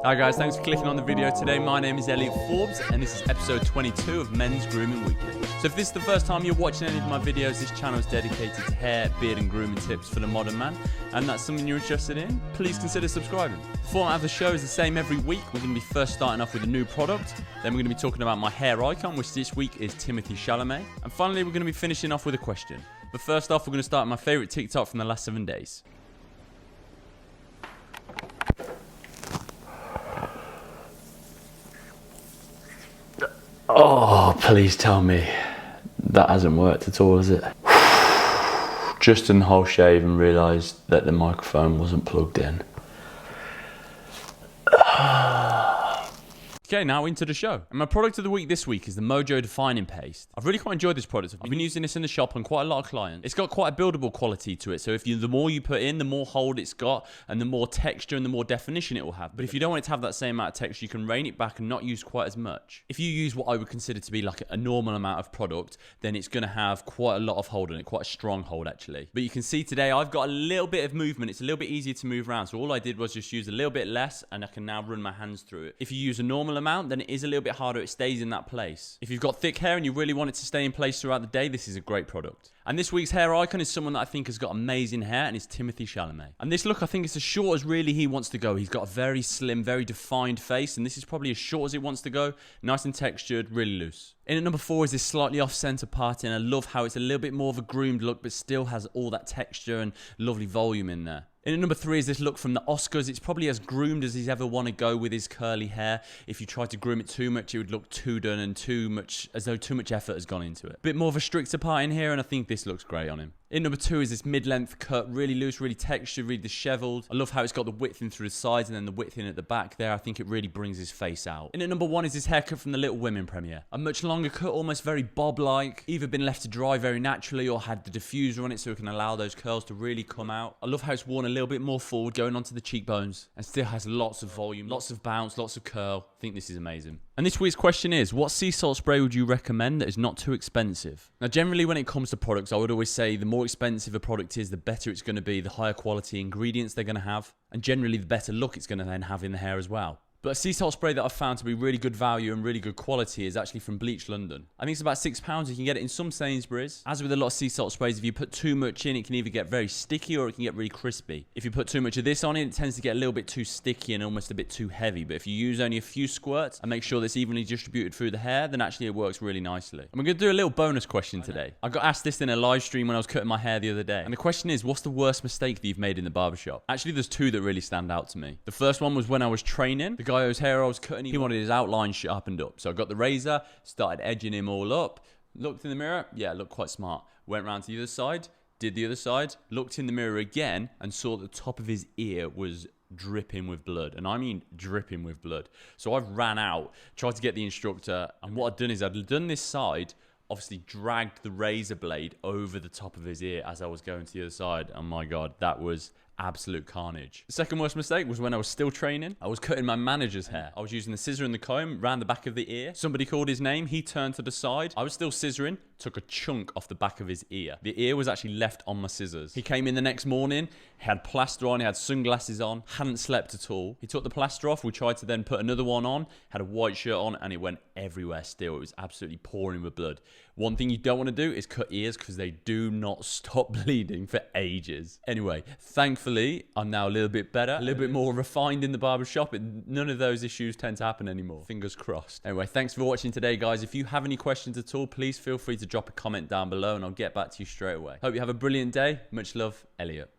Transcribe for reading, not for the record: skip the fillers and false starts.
Hi guys, thanks for clicking on the video today. My name is Elliot Forbes and this is episode 22 of Men's Grooming Weekly. So if this is the first time you're watching any of my videos, this channel is dedicated to hair, beard and grooming tips for the modern man, and that's something you're interested in, please consider subscribing. The format of the show is the same every week. We're going to be first starting off with a new product, then we're going to be talking about my hair icon, which this week is Timothée Chalamet, and finally we're going to be finishing off with a question. But first off, we're going to start with my favourite TikTok from the last 7 days. Oh, please tell me that hasn't worked at all, has it? Just done the whole shave and realised that the microphone wasn't plugged in. Okay, now into the show. And my product of the week this week is the Mojo Defining Paste. I've really quite enjoyed this product. I've been using this in the shop on quite a lot of clients. It's got quite a buildable quality to it. So the more you put in, the more hold it's got and the more texture and the more definition it will have. But if you don't want it to have that same amount of texture, you can rein it back and not use quite as much. If you use what I would consider to be like a normal amount of product, then it's going to have quite a lot of hold on it, quite a strong hold actually. But you can see today I've got a little bit of movement. It's a little bit easier to move around. So all I did was just use a little bit less and I can now run my hands through it. If you use a normal amount, then it is a little bit harder. It stays in that place. If you've got thick hair and you really want it to stay in place throughout the day, this is a great product. And this week's hair icon is someone that I think has got amazing hair, and it's Timothée Chalamet. And this look, I think it's as short as really he wants to go. He's got a very slim, very defined face, and this is probably as short as it wants to go. Nice and textured, really loose. In at number 4 is this slightly off-center parting. I love how it's a little bit more of a groomed look, but still has all that texture and lovely volume in there. In at number 3 is this look from the Oscars. It's probably as groomed as he's ever want to go with his curly hair. If you tried to groom it too much, it would look too done and too much, as though too much effort has gone into it. Bit more of a stricter part in here, and I think this looks great on him. In number 2 is this mid-length cut, really loose, really textured, really disheveled. I love how it's got the width in through the sides and then the width in at the back there. I think it really brings his face out. In at number 1 is this haircut from the Little Women premiere. A much longer cut, almost very bob-like. Either been left to dry very naturally or had the diffuser on it so it can allow those curls to really come out. I love how it's worn a little bit more forward, going onto the cheekbones, and still has lots of volume, lots of bounce, lots of curl. I think this is amazing. And this week's question is, what sea salt spray would you recommend that is not too expensive? Now, generally when it comes to products, I would always say the more expensive a product is, the better it's going to be, the higher quality ingredients they're going to have, and generally the better look it's going to then have in the hair as well. But a sea salt spray that I've found to be really good value and really good quality is actually from Bleach London. I think it's about £6. You can get it in some Sainsbury's. As with a lot of sea salt sprays, if you put too much in, it can either get very sticky or it can get really crispy. If you put too much of this on it, it tends to get a little bit too sticky and almost a bit too heavy. But if you use only a few squirts and make sure that's evenly distributed through the hair, then actually it works really nicely. And we're going to do a little bonus question today. I got asked this in a live stream when I was cutting my hair the other day. And the question is, what's the worst mistake that you've made in the barbershop? Actually, there's 2 that really stand out to me. The first one was when I was training. The guy whose hair I was cutting, he wanted his outline sharpened up. So I got the razor, started edging him all up, looked in the mirror, yeah, looked quite smart. Went round to the other side, did the other side, looked in the mirror again and saw that the top of his ear was dripping with blood. And I mean dripping with blood. So I ran out, tried to get the instructor, and what I'd done is I'd done this side, obviously dragged the razor blade over the top of his ear as I was going to the other side. Oh my God, that was absolute carnage. The second worst mistake was when I was still training. I was cutting my manager's hair. I was using the scissor and the comb round the back of the ear. Somebody called his name. He turned to the side. I was still scissoring, took a chunk off the back of his ear. The ear was actually left on my scissors. He came in the next morning, he had plaster on, he had sunglasses on, hadn't slept at all. He took the plaster off. We tried to then put another one on, had a white shirt on, and it went everywhere still. It was absolutely pouring with blood. One thing you don't want to do is cut ears because they do not stop bleeding for ages. Anyway, thankfully, I'm now a little bit better, a little bit more refined in the barbershop, and none of those issues tend to happen anymore. Fingers crossed. Anyway, thanks for watching today, guys. If you have any questions at all, please feel free to drop a comment down below and I'll get back to you straight away. Hope you have a brilliant day. Much love, Elliot.